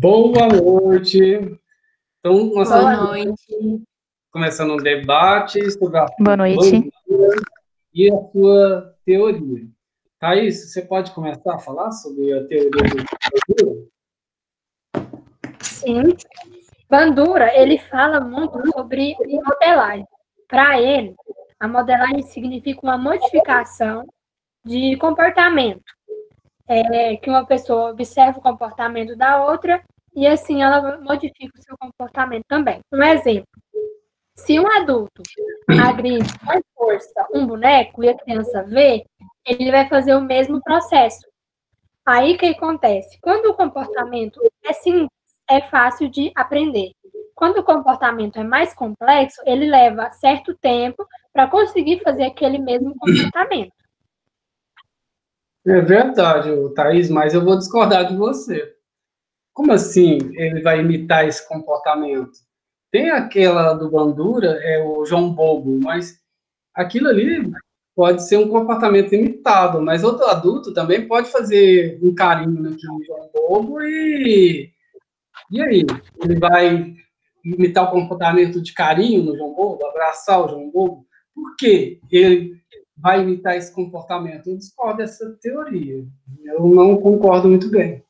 Boa noite. Então, nós Boa estamos noite. começando um debate sobre a Boa noite. bandura e a sua teoria. Thaís, você pode começar a falar sobre a teoria do bandura? Sim. Bandura, ele fala muito sobre modelagem. Para ele, a modelagem significa uma modificação de comportamento. Que uma pessoa observa o comportamento da outra e assim ela modifica o seu comportamento também. Um exemplo, se um adulto agride com força um boneco e a criança vê, ele vai fazer o mesmo processo. Aí o que acontece? Quando o comportamento é simples, é fácil de aprender. Quando o comportamento é mais complexo, ele leva certo tempo para conseguir fazer aquele mesmo comportamento. É verdade, Thaís, mas eu vou discordar de você. Como assim ele vai imitar esse comportamento? Tem aquela do Bandura, é o João Bobo, mas aquilo ali pode ser um comportamento imitado, mas outro adulto também pode fazer um carinho naquele João Bobo e aí? Ele vai imitar o comportamento de carinho no João Bobo, abraçar o João Bobo? Por que ele vai imitar esse comportamento? Eu discordo dessa teoria. Eu não concordo muito bem.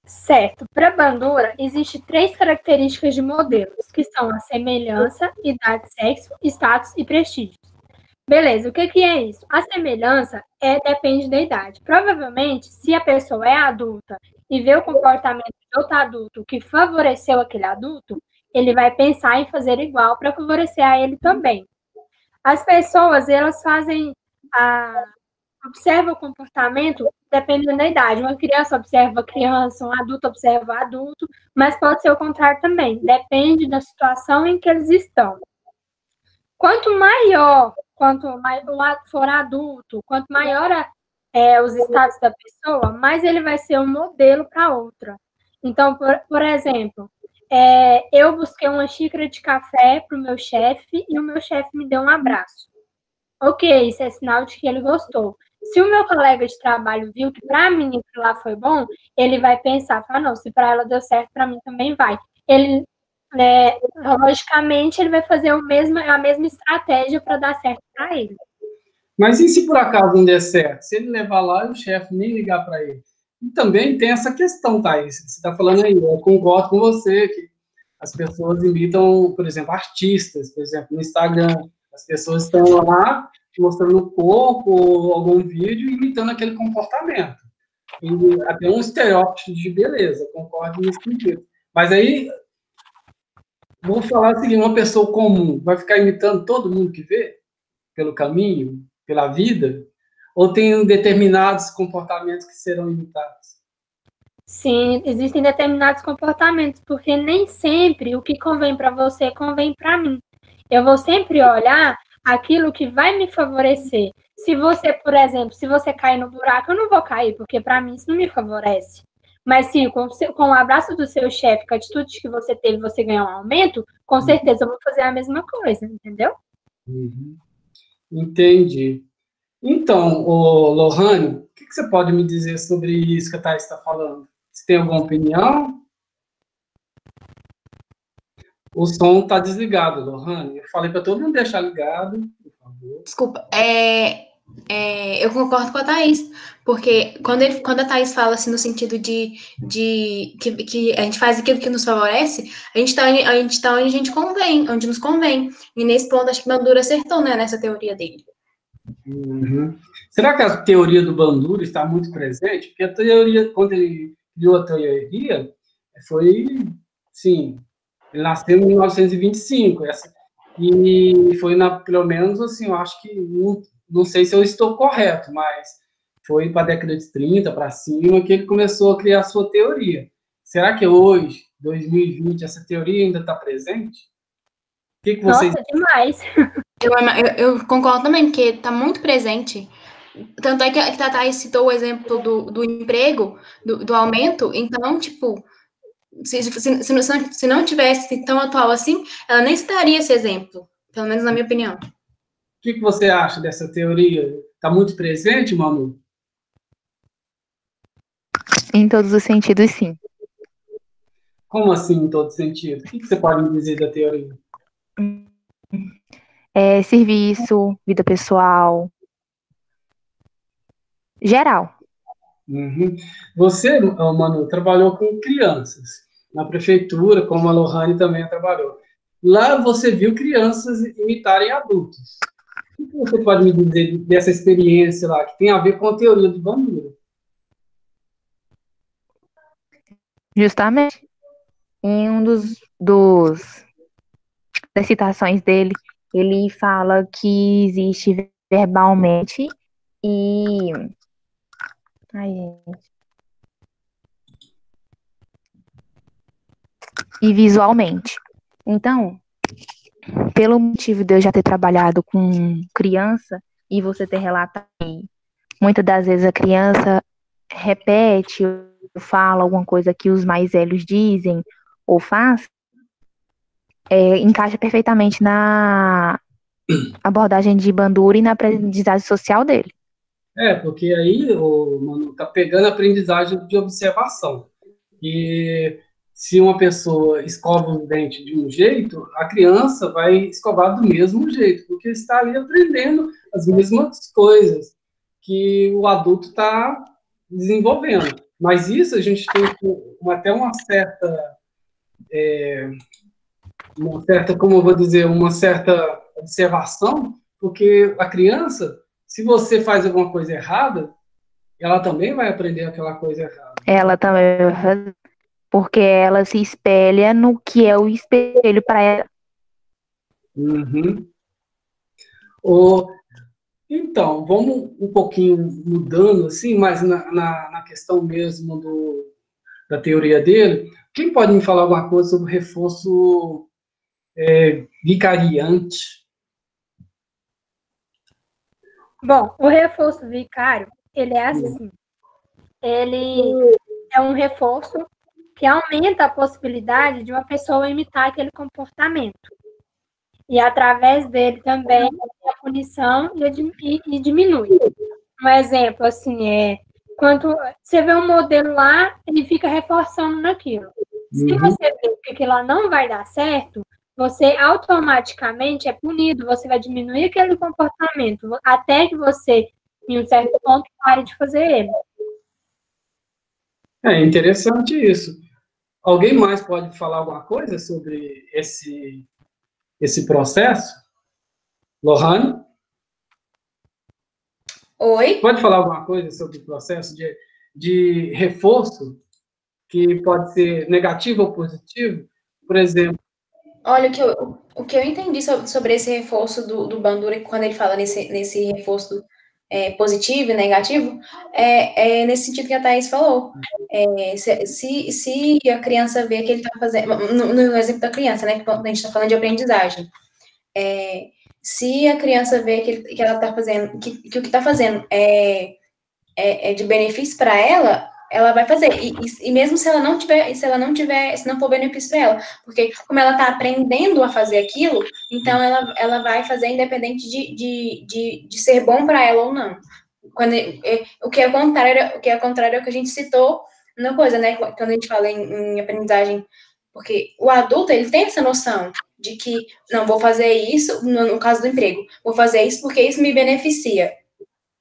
Certo. Para Bandura, existem 3 características de modelos, que são a semelhança, idade, sexo, status e prestígio. Beleza, o que é isso? A semelhança depende da idade. Provavelmente, se a pessoa é adulta e vê o comportamento de outro adulto que favoreceu aquele adulto, ele vai pensar em fazer igual para favorecer a ele também. As pessoas, elas observam o comportamento dependendo da idade. Uma criança observa a criança, um adulto observa o adulto, mas pode ser o contrário também. Depende da situação em que eles estão. Quanto maior for adulto, quanto maior os estados da pessoa, mais ele vai ser um modelo para outra. Então, por exemplo, eu busquei uma xícara de café para o meu chefe e o meu chefe me deu um abraço. Ok, isso é sinal de que ele gostou. Se o meu colega de trabalho viu que para mim aquilo lá foi bom, ele vai pensar, não, se para ela deu certo, para mim também vai. Ele logicamente, ele vai fazer a mesma estratégia para dar certo para ele. Mas e se por acaso não der certo? Se ele levar lá e o chefe nem ligar para ele? E também tem essa questão, Thaís. Você está falando aí, eu concordo com você, que as pessoas imitam, por exemplo, artistas, por exemplo, no Instagram. As pessoas estão lá mostrando o corpo ou algum vídeo imitando aquele comportamento. E até um estereótipo de beleza, concordo nesse sentido. Mas aí, vou falar o seguinte, uma pessoa comum vai ficar imitando todo mundo que vê pelo caminho, pela vida? Ou tem determinados comportamentos que serão imitados? Sim, existem determinados comportamentos, porque nem sempre o que convém para você convém para mim. Eu vou sempre olhar aquilo que vai me favorecer. Se você, por exemplo, se você cair no buraco, eu não vou cair, porque para mim isso não me favorece. Mas se com o abraço do seu chefe, com a atitude que você teve, você ganhar um aumento, com certeza eu vou fazer a mesma coisa, entendeu? Uhum. Entendi. Então, Lohane, o que você pode me dizer sobre isso que a Thaís está falando? Você tem alguma opinião? O som está desligado, Lohane. Eu falei para todo mundo deixar ligado, por favor. Desculpa, eu concordo com a Thaís, porque quando a Thaís fala assim no sentido de que a gente faz aquilo que nos favorece, a gente tá onde a gente convém, onde nos convém. E nesse ponto, acho que Bandura acertou, né, nessa teoria dele. Uhum. Será que a teoria do Bandura está muito presente? Porque a teoria, quando ele criou a teoria, foi, sim, ele nasceu em 1925, e foi, pelo menos, assim, eu acho que, não sei se eu estou correto, mas foi para a década de 30 para cima que ele começou a criar a sua teoria. Será que hoje, 2020, essa teoria ainda está presente? O que vocês... Nossa, demais! Eu concordo também, porque está muito presente. Tanto é que a Thaís citou o exemplo do emprego, do aumento, então, tipo, se não tivesse tão atual assim, ela nem citaria esse exemplo, pelo menos na minha opinião. O que você acha dessa teoria? Está muito presente, Manu? Em todos os sentidos, sim. Como assim, em todo sentido? O que você pode me dizer da teoria? Serviço, vida pessoal, geral. Uhum. Você, Manu, trabalhou com crianças na prefeitura, como a Lohane também trabalhou. Lá você viu crianças imitarem adultos. O que você pode me dizer dessa experiência lá, que tem a ver com a teoria do Bandura? Justamente em das citações dele, ele fala que existe verbalmente e ai, gente, e visualmente. Então, pelo motivo de eu já ter trabalhado com criança e você ter relatado que muitas das vezes a criança repete ou fala alguma coisa que os mais velhos dizem ou faz, encaixa perfeitamente na abordagem de Bandura e na aprendizagem social dele. Porque aí, Manu, tá pegando a aprendizagem de observação. E se uma pessoa escova os dentes de um jeito, a criança vai escovar do mesmo jeito, porque está ali aprendendo as mesmas coisas que o adulto está desenvolvendo. Mas isso a gente tem até uma certa, como eu vou dizer, uma certa observação, porque a criança, se você faz alguma coisa errada, ela também vai aprender aquela coisa errada. Ela também, porque ela se espelha no que é o espelho para ela. Uhum. Então, vamos um pouquinho mudando, assim, mas na questão mesmo da teoria dele. Quem pode me falar alguma coisa sobre o reforço vicariante? Bom, o reforço vicário, ele é assim. Ele é um reforço que aumenta a possibilidade de uma pessoa imitar aquele comportamento. E através dele também a punição e diminui. Um exemplo, assim, quando você vê um modelo lá, ele fica reforçando naquilo. Se você vê que aquilo lá não vai dar certo, você automaticamente é punido, você vai diminuir aquele comportamento, até que você, em um certo ponto, pare de fazer ele. É interessante isso. Alguém mais pode falar alguma coisa sobre esse processo? Lohane? Oi? Pode falar alguma coisa sobre o processo de reforço, que pode ser negativo ou positivo? Por exemplo. Olha, o que eu entendi sobre esse reforço do Bandura, quando ele fala nesse reforço positivo e negativo, nesse sentido que a Thaís falou. Se a criança vê que ele está fazendo, no exemplo da criança, né, que a gente está falando de aprendizagem, se a criança vê que ela está fazendo, que o que está fazendo é de benefício para ela vai fazer. E mesmo se ela não tiver, se não for benefício para ela, porque como ela está aprendendo a fazer aquilo, então ela vai fazer independente de ser bom para ela ou não. O que é contrário é o que a gente citou na coisa, né? Quando a gente fala em aprendizagem, porque o adulto ele tem essa noção de que não vou fazer isso no caso do emprego, vou fazer isso porque isso me beneficia.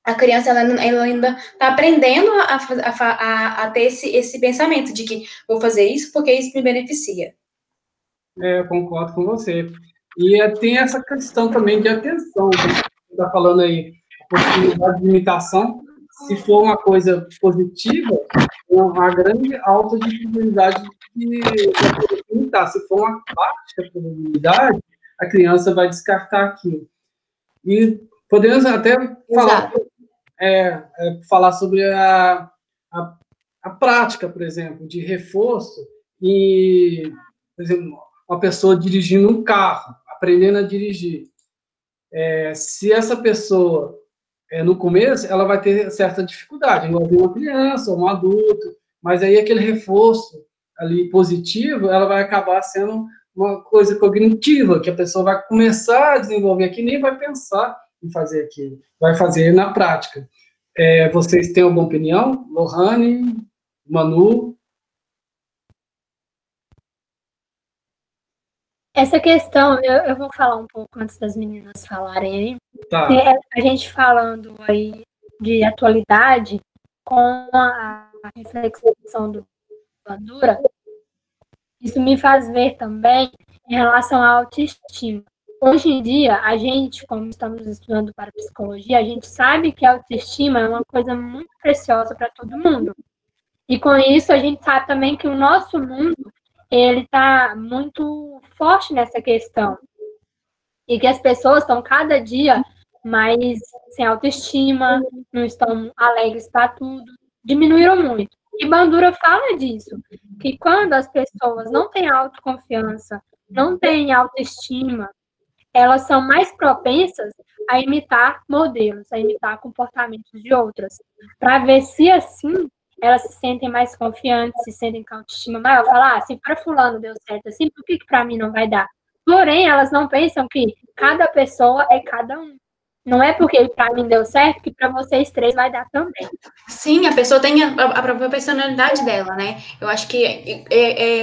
A criança ela ainda está aprendendo a ter esse pensamento de que vou fazer isso porque isso me beneficia. Eu concordo com você. E tem essa questão também de atenção, que você está falando aí, a possibilidade de imitação, se for uma coisa positiva, uma grande alta dificuldade de imitar. Se for uma baixa probabilidade, a criança vai descartar aquilo. E podemos até falar sobre a prática, por exemplo, de reforço e, por exemplo, uma pessoa dirigindo um carro, aprendendo a dirigir. Se essa pessoa, no começo, ela vai ter certa dificuldade, igual uma criança ou um adulto, mas aí aquele reforço ali positivo, ela vai acabar sendo uma coisa cognitiva, que a pessoa vai começar a desenvolver aqui, nem vai pensar em fazer aquilo, vai fazer na prática. Vocês têm alguma opinião? Lohane, Manu? Essa questão, eu vou falar um pouco antes das meninas falarem aí. Tá. A gente falando aí de atualidade com a reflexão do Bandura, isso me faz ver também em relação à autoestima. Hoje em dia, a gente, como estamos estudando para psicologia, a gente sabe que a autoestima é uma coisa muito preciosa para todo mundo. E com isso, a gente sabe também que o nosso mundo, ele está muito forte nessa questão. E que as pessoas estão cada dia mais sem autoestima, não estão alegres para tudo, diminuíram muito. E Bandura fala disso, que quando as pessoas não têm autoconfiança, não têm autoestima, elas são mais propensas a imitar modelos, a imitar comportamentos de outras, para ver se assim elas se sentem mais confiantes, se sentem com autoestima maior. Falar, se para fulano deu certo assim, por que para mim não vai dar? Porém, elas não pensam que cada pessoa é cada um. Não é porque para mim deu certo que para vocês três vai dar também. Sim, a pessoa tem a própria personalidade dela, né? Eu acho que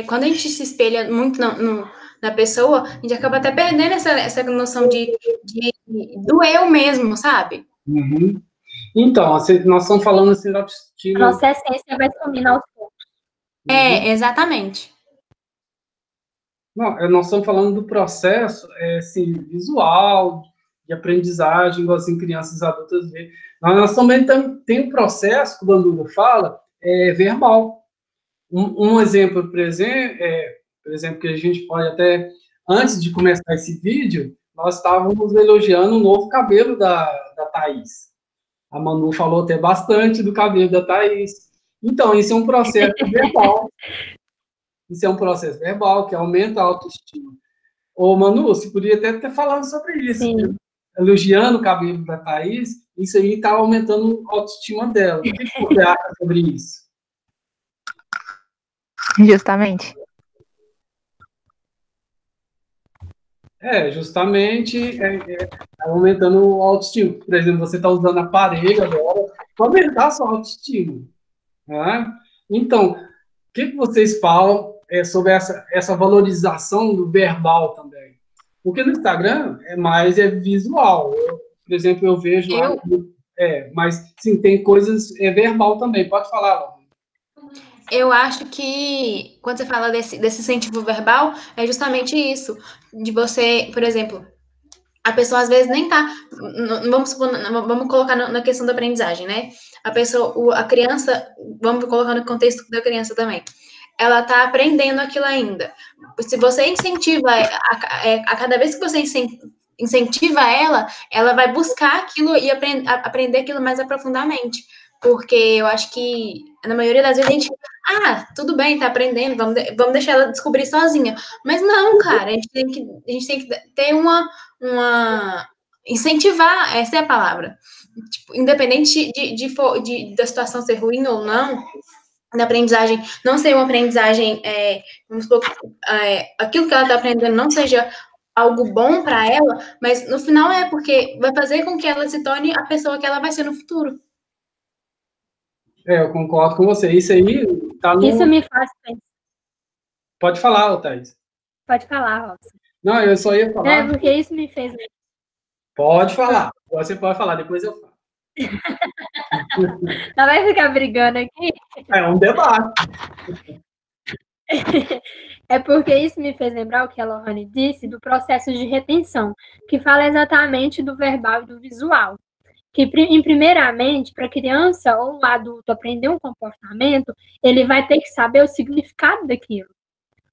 quando a gente se espelha muito na pessoa, a gente acaba até perdendo essa noção de do eu mesmo, sabe? Uhum. Então, nós estamos falando assim da A autoestima. nossa essência vai sumindo aos poucos. Exatamente. Não, nós estamos falando do processo assim, visual, de aprendizagem, igual assim, crianças e adultas veem. Nós também tem um processo, que o Bandura fala, verbal. Um exemplo, por exemplo, que a gente pode até, antes de começar esse vídeo, nós estávamos elogiando o novo cabelo da Thaís. A Manu falou até bastante do cabelo da Thaís. Então, isso é um processo verbal. Isso é um processo verbal que aumenta a autoestima. Ô, Manu, você podia até ter falado sobre isso. Sim. Elogiando o cabelo da Thaís, isso aí está aumentando a autoestima dela. O que você acha sobre isso? Justamente. Justamente aumentando a autoestima. Por exemplo, você está usando aparelho agora para aumentar a sua autoestima. Né? Então, o que vocês falam sobre essa valorização do verbal também? Porque no Instagram é mais visual. Por exemplo, eu vejo lá, mas sim, tem coisas verbal também. Pode falar, Laura. Eu acho que quando você fala desse incentivo verbal, é justamente isso. De você, por exemplo, a pessoa às vezes nem tá. Vamos colocar na questão da aprendizagem, né? A criança, vamos colocar no contexto da criança também. Ela tá aprendendo aquilo ainda. Se você incentiva, a cada vez que você incentiva ela vai buscar aquilo e aprender aquilo mais aprofundadamente. Porque eu acho que, na maioria das vezes, a gente... tudo bem, tá aprendendo, vamos deixar ela descobrir sozinha. Mas não, cara, a gente tem que ter incentivar, essa é a palavra. Tipo, independente da situação ser ruim ou não, da aprendizagem não ser uma aprendizagem, vamos supor, aquilo que ela está aprendendo não seja algo bom para ela, mas no final porque vai fazer com que ela se torne a pessoa que ela vai ser no futuro. Eu concordo com você. Isso aí tá no... Isso me faz pensar. Pode falar, Thaís. Pode falar, Robson. Não, eu só ia falar. Porque isso me fez... Pode falar. Você pode falar, depois eu falo. Não vai ficar brigando aqui? É um debate. É porque isso me fez lembrar o que a Lohane disse do processo de retenção, que fala exatamente do verbal e do visual. Que, primeiramente, para a criança ou o adulto aprender um comportamento, ele vai ter que saber o significado daquilo.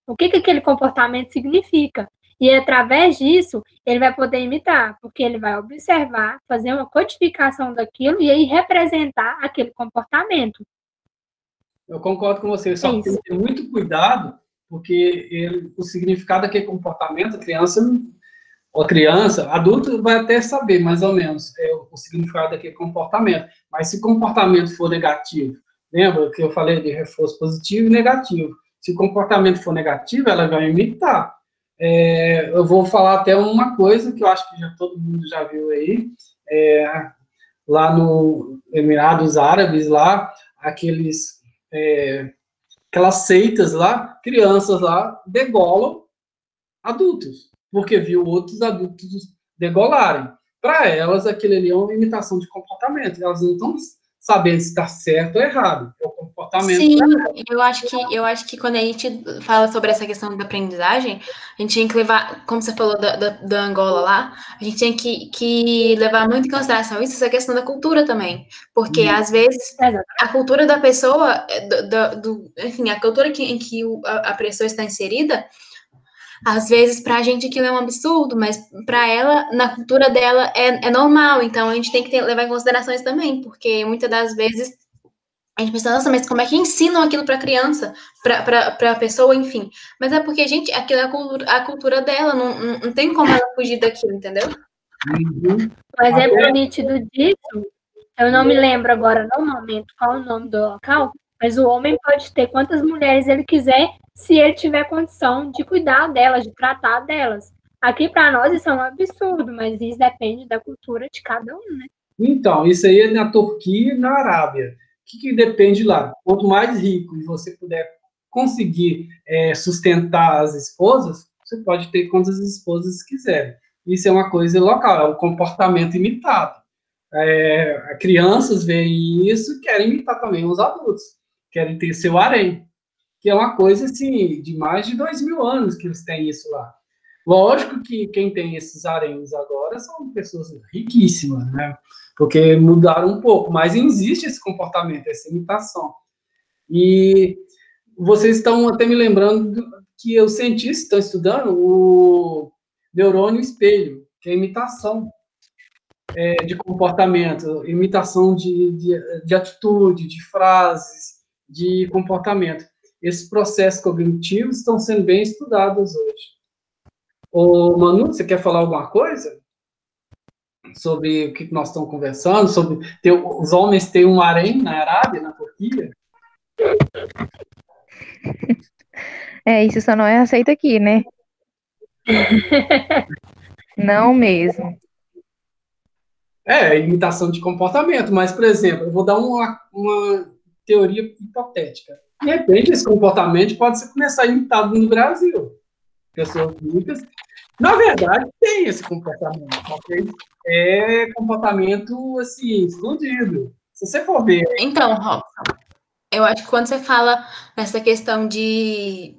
O que aquele comportamento significa. E, através disso, ele vai poder imitar, porque ele vai observar, fazer uma codificação daquilo e aí representar aquele comportamento. Eu concordo com você, só tem que ter muito cuidado, porque o significado daquele comportamento, adulto vai até saber, mais ou menos, o significado daquele comportamento. Mas se o comportamento for negativo, lembra que eu falei de reforço positivo e negativo. Se o comportamento for negativo, ela vai imitar. Eu vou falar até uma coisa que eu acho que todo mundo já viu aí, lá no Emirados Árabes, lá, aquelas seitas lá, crianças lá, degolam adultos, porque viu outros adultos degolarem. Para elas, aquilo ali é uma imitação de comportamento. Elas não estão sabendo se está certo ou errado. É o comportamento. Sim, eu acho que quando a gente fala sobre essa questão da aprendizagem, a gente tem que levar, como você falou da Angola lá, a gente tem que levar muito em consideração isso, essa questão da cultura também. Porque, às vezes, a cultura da pessoa, enfim, a cultura em que a pessoa está inserida, às vezes, para a gente aquilo é um absurdo, mas para ela, na cultura dela, é normal. Então, a gente tem que levar em consideração isso também, porque muitas das vezes a gente pensa, nossa, mas como é que ensinam aquilo para a criança, para a pessoa, enfim. Mas é porque, gente, aquilo é a cultura dela, não tem como ela fugir daquilo, entendeu? Um exemplo nítido disso, eu não me lembro agora no momento qual o nome do local, mas o homem pode ter quantas mulheres ele quiser, se ele tiver condição de cuidar delas, de tratar delas. Aqui para nós isso é um absurdo, mas isso depende da cultura de cada um, né? Então, isso aí é na Turquia e na Arábia. O que depende lá? Quanto mais rico e você puder conseguir sustentar as esposas, você pode ter quantas esposas quiser. Isso é uma coisa local, é um comportamento imitado. Crianças veem isso e querem imitar também os adultos, querem ter seu harém, que é uma coisa assim, de mais de 2.000 anos que eles têm isso lá. Lógico que quem tem esses haréns agora são pessoas riquíssimas, né? Porque mudaram um pouco, mas existe esse comportamento, essa imitação. E vocês estão até me lembrando que os cientistas estão estudando o neurônio espelho, que é imitação de comportamento, imitação de atitude, de frases, de comportamento. Esses processos cognitivos estão sendo bem estudados hoje. Ô, Manu, você quer falar alguma coisa sobre o que nós estamos conversando, sobre os homens terem um harém na Arábia, na Turquia? Isso só não é aceito aqui, né? Não mesmo. Imitação de comportamento, mas, por exemplo, eu vou dar uma teoria hipotética. De repente, esse comportamento pode ser começar imitado no Brasil. Pessoas ricas, na verdade, tem esse comportamento, ok? É comportamento, assim, escondido. Se você for ver... Então, Robson, eu acho que quando você fala nessa questão de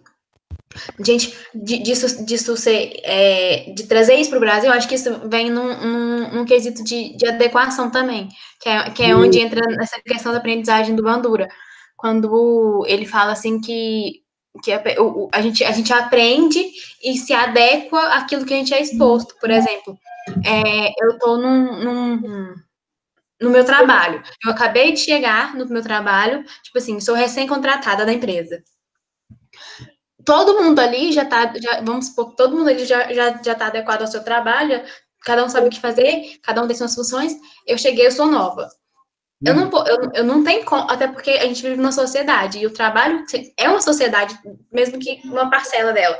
trazer isso para o Brasil, eu acho que isso vem num quesito de adequação também, que é onde entra nessa questão da aprendizagem do Bandura. Quando ele fala assim que a gente aprende e se adequa àquilo que a gente é exposto. Por exemplo, eu estou no meu trabalho. Eu acabei de chegar no meu trabalho, tipo assim, sou recém-contratada da empresa. Todo mundo ali vamos supor que todo mundo ali já está adequado ao seu trabalho, cada um sabe o que fazer, cada um tem suas funções. Eu cheguei, eu sou nova. Eu não tenho como, até porque a gente vive numa sociedade, e o trabalho é uma sociedade, mesmo que uma parcela dela.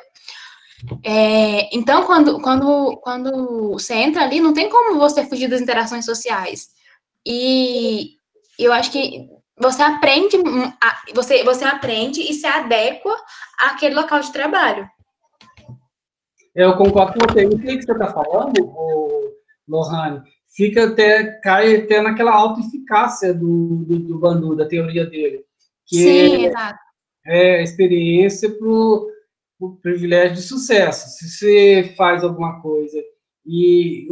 Então, quando você entra ali, não tem como você fugir das interações sociais. E eu acho que você aprende e se adequa àquele local de trabalho. Eu concordo com você. O que você está falando, Lohane, cai até naquela autoeficácia do Bandura, da teoria dele. Que Sim, exato. É a experiência para o privilégio de sucesso. Se você faz alguma coisa e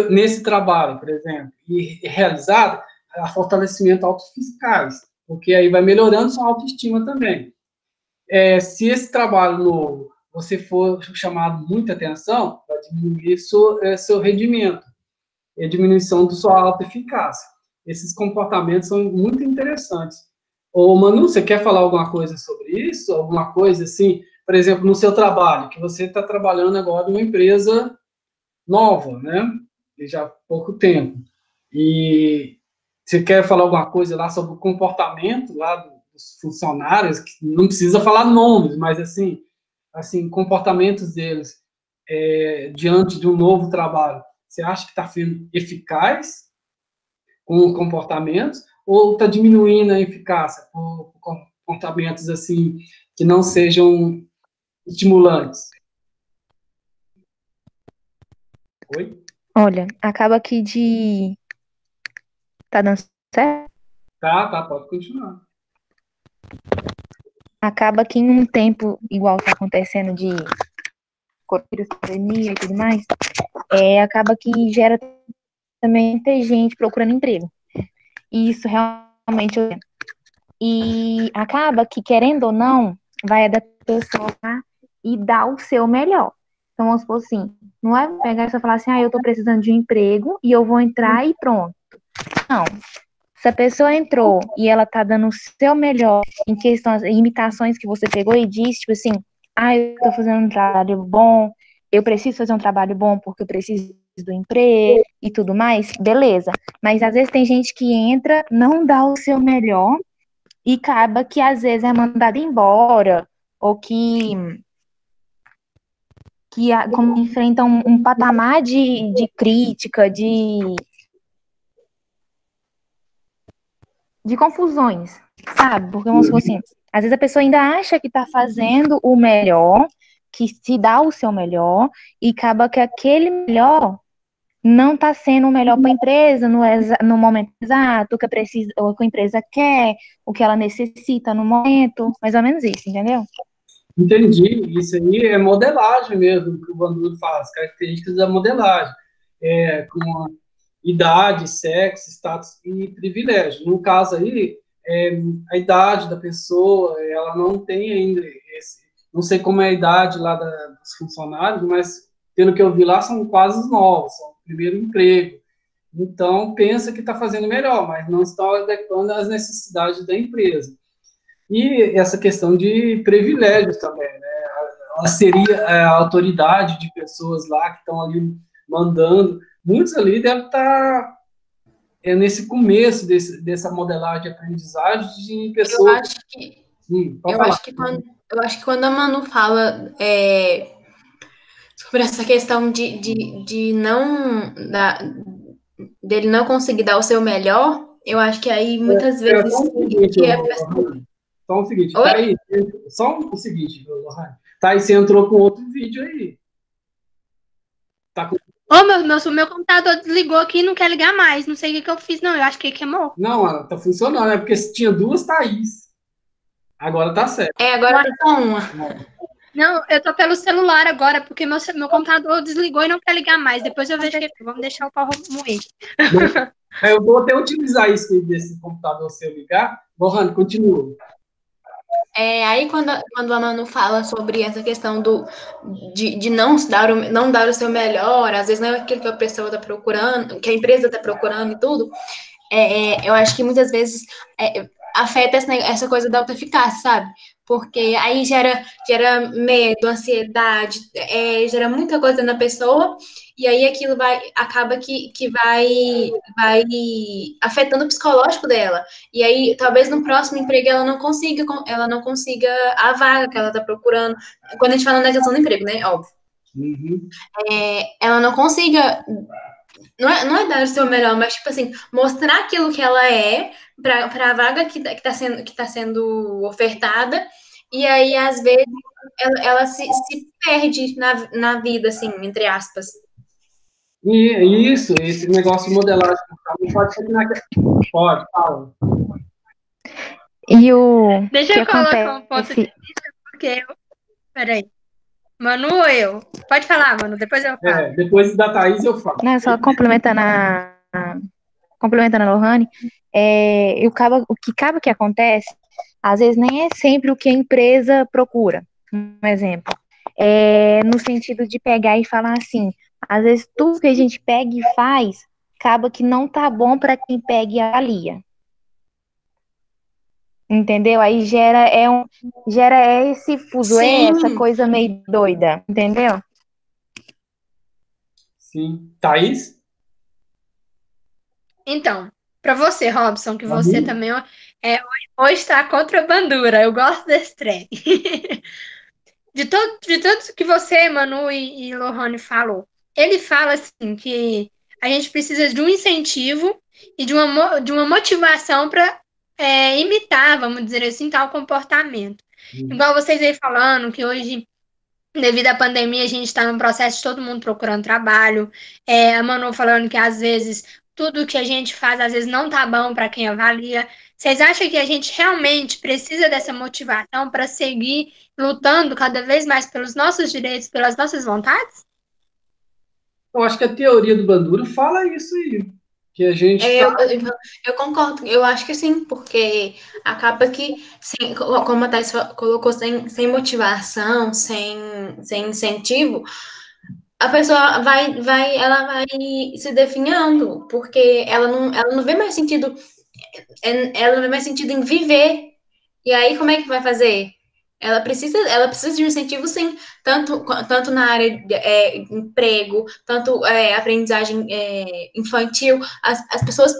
nesse trabalho, por exemplo, e realizado, há fortalecimento autoeficaz, porque aí vai melhorando sua autoestima também. Se esse trabalho novo você for chamado muita atenção, vai diminuir seu rendimento, a diminuição da sua autoeficácia. Esses comportamentos são muito interessantes. Ô, Manu, você quer falar alguma coisa sobre isso? Alguma coisa assim, por exemplo, no seu trabalho, que você está trabalhando agora numa empresa nova, né? Já há pouco tempo. E você quer falar alguma coisa lá sobre o comportamento lá dos funcionários, que não precisa falar nomes, mas assim comportamentos deles diante de um novo trabalho. Você acha que está sendo eficaz com comportamentos ou está diminuindo a eficácia com comportamentos assim que não sejam estimulantes? Oi? Olha, acaba que de. Tá dando certo? Tá, pode continuar. Acaba que em um tempo igual tá acontecendo de coronavírus, pandemia e tudo mais, acaba que gera também muita gente procurando emprego. E isso realmente. E acaba que, querendo ou não, vai da pessoa lá e dar o seu melhor. Então, vamos supor assim, não é pegar e só falar assim, eu tô precisando de um emprego e eu vou entrar e pronto. Não. Se a pessoa entrou e ela tá dando o seu melhor em questões, imitações que você pegou e disse, tipo assim, eu tô fazendo um trabalho bom, eu preciso fazer um trabalho bom porque eu preciso do emprego e tudo mais, beleza. Mas às vezes tem gente que entra, não dá o seu melhor e acaba que às vezes é mandado embora ou como enfrenta um patamar de crítica, de confusões, sabe? Porque, vamos supor assim, às vezes a pessoa ainda acha que está fazendo o melhor, que se dá o seu melhor, e acaba que aquele melhor não está sendo o melhor para a empresa no momento exato, o que a empresa quer, o que ela necessita no momento, mais ou menos isso, entendeu? Entendi. Isso aí é modelagem mesmo, que o Bandura faz, características da modelagem, com a idade, sexo, status e privilégio. No caso aí, a idade da pessoa, ela não tem ainda não sei como é a idade lá dos funcionários, mas pelo que eu vi lá, são quase novos, são o primeiro emprego. Então, pensa que está fazendo melhor, mas não está adequando às necessidades da empresa. E essa questão de privilégios também, né? Ela seria a autoridade de pessoas lá que estão ali mandando. Muitos ali devem estar nesse começo dessa modelagem de aprendizagem de pessoas. Eu acho que quando a Manu fala sobre essa questão de não dele não conseguir dar o seu melhor, eu acho que aí muitas vezes Só o seguinte, tá aí, só o seguinte, Lohane, tá aí, você entrou com outro vídeo aí. Tá com... Meu computador desligou aqui e não quer ligar mais. Não sei o que eu fiz, não. Eu acho que queimou. Não, tá funcionando, é porque tinha duas Thaís. Agora tá certo. Agora tá só uma. Não, eu tô pelo celular agora, porque meu computador desligou e não quer ligar mais. Depois eu vejo que vamos deixar o pau moer. Eu vou até utilizar isso desse computador se eu ligar. Lohane, continua. Aí quando a Manu fala sobre essa questão de não dar o seu melhor, às vezes não é aquilo que a pessoa está procurando, que a empresa está procurando e tudo, eu acho que muitas vezes afeta essa coisa da autoeficácia, sabe? Porque aí gera medo, ansiedade, gera muita coisa na pessoa, e aí aquilo acaba que vai afetando o psicológico dela. E aí, talvez no próximo emprego ela não consiga a vaga que ela está procurando. Quando a gente fala na questão do emprego, né? Óbvio. Uhum. Ela não consiga. Não é dar o seu melhor, mas, tipo assim, mostrar aquilo que ela é para a vaga que tá sendo ofertada, e aí, às vezes, ela se perde na vida, assim, entre aspas. E isso, esse negócio de modelagem pode ser que pode, fala. E o Deixa que eu colocar um ponto acontece... de vista, porque peraí. Manu ou eu? Pode falar, Manu, depois eu falo. Depois da Thaís eu falo. Não, só complementando a Lohane, o que acontece, às vezes nem é sempre o que a empresa procura. Um exemplo, no sentido de pegar e falar assim, às vezes tudo que a gente pega e faz, acaba que não tá bom para quem pega e avalia. Entendeu? Aí gera esse fuzuê, essa coisa meio doida, entendeu? Sim. Thaís? Então, para você, Robson, que você também hoje está contra a bandura. Eu gosto desse trem. De tudo que você, Manu e Lohane falou. Ele fala assim que a gente precisa de um incentivo e de uma motivação para imitar, vamos dizer assim, tal comportamento. Igual vocês aí falando que hoje Devido à pandemia, a gente está num processo de todo mundo procurando trabalho. A Manu falando que às vezes tudo que a gente faz às vezes não tá bom para quem avalia. Vocês acham que a gente realmente precisa dessa motivação para seguir lutando cada vez mais pelos nossos direitos, pelas nossas vontades? Eu acho que a teoria do Bandura fala isso aí, que a gente É, está. eu concordo, eu acho que sim, porque acaba que, como a Thais colocou, sem motivação, sem incentivo, a pessoa ela vai se definhando, porque ela não vê mais sentido, ela não vê mais sentido em viver. E aí, como é que vai fazer? Ela precisa de um incentivo, sim, tanto na área de emprego, tanto aprendizagem infantil. As pessoas,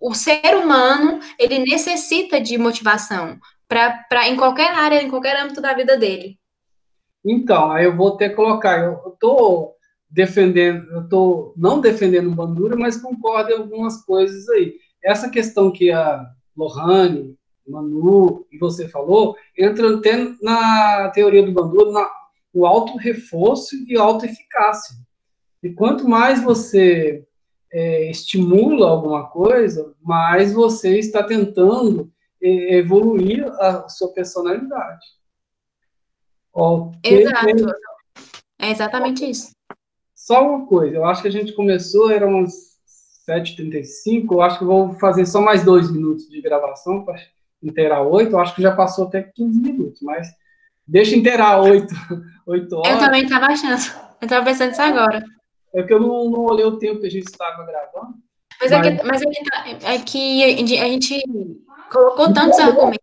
o ser humano, ele necessita de motivação para em qualquer área, em qualquer âmbito da vida dele. Então, aí eu vou até colocar, eu estou defendendo, eu estou não defendendo o Bandura, mas concordo em algumas coisas aí. Essa questão que a Lohane, Manu e você falou, entra até na teoria do Bandura, no auto-reforço e auto-eficácia. E quanto mais você estimula alguma coisa, mais você está tentando evoluir a sua personalidade. Ok, Exato, é exatamente isso. só uma coisa, eu acho que a gente começou, era umas 7h35, eu acho que eu vou fazer só mais 2 minutos de gravação para inteirar 8, eu acho que já passou até 15 minutos, mas deixa inteirar 8, 8 Eu horas, também estava achando, eu estava pensando isso agora. é que eu não olhei o tempo que a gente estava gravando, Mas mas é que a gente colocou tantos argumentos,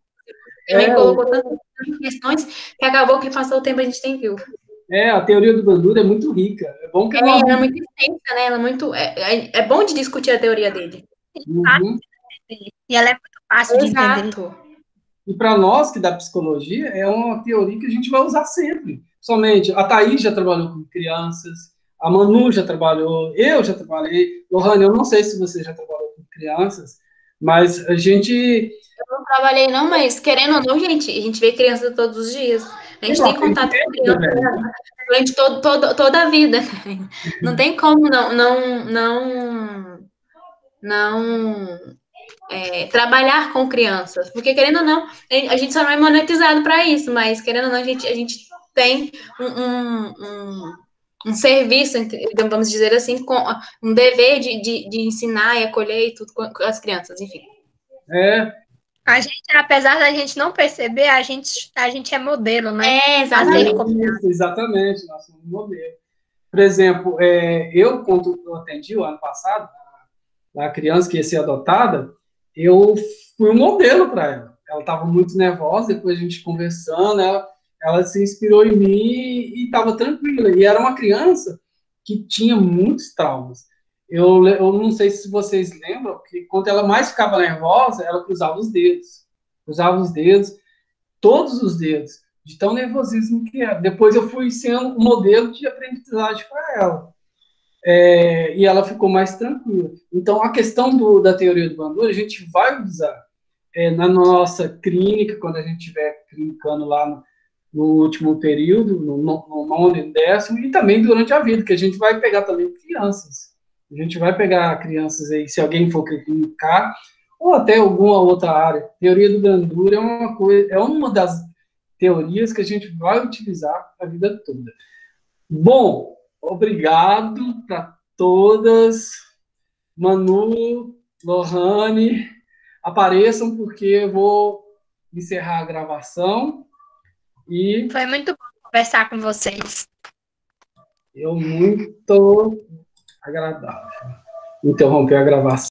também é, colocou tantas questões, que acabou que passou o tempo a gente nem viu. a teoria do Bandura é muito rica, é bom que nós... Ela é muito extensa, né? Ela é muito. É bom de discutir a teoria dele. Uhum. E ela é muito fácil de entender. Exato. E para nós que da psicologia, é uma teoria que a gente vai usar sempre. Somente a Thaís já trabalhou com crianças, a Manu já trabalhou, eu já trabalhei. Lohane, eu não sei se você já trabalhou com crianças, mas a gente. Eu não trabalhei, não, mas querendo ou não, gente, a gente vê criança todos os dias. A gente tem contato com criança durante toda a vida. Não tem como não trabalhar com crianças. Porque, querendo ou não, a gente só não é monetizado para isso, mas querendo ou não, a gente tem um serviço, vamos dizer assim, com um dever de ensinar e acolher e tudo com as crianças, enfim. A gente, apesar da gente não perceber, a gente é modelo, né? Exatamente. Exatamente, nós somos modelo. Por exemplo, eu, quando eu atendi o ano passado, a criança que ia ser adotada, eu fui um modelo para ela. Ela estava muito nervosa, depois a gente conversando, ela se inspirou em mim e estava tranquila. E era uma criança que tinha muitos traumas. Eu não sei se vocês lembram que quando ela mais ficava nervosa, ela cruzava os dedos. Cruzava os dedos, todos os dedos, de tão nervosismo que era. Depois eu fui sendo um modelo de aprendizagem para ela. E ela ficou mais tranquila. Então, a questão da teoria do Bandura, a gente vai usar na nossa clínica, quando a gente estiver clinicando lá no último período, no nono e 10º, e também durante a vida, que a gente vai pegar também crianças. A gente vai pegar crianças aí, se alguém for clinicar, ou até alguma outra área. Teoria do Bandura é uma das teorias que a gente vai utilizar a vida toda. Bom, obrigado para todas. Manu, Lohane, apareçam porque eu vou encerrar a gravação e Foi muito bom conversar com vocês. muito agradável interromper a gravação.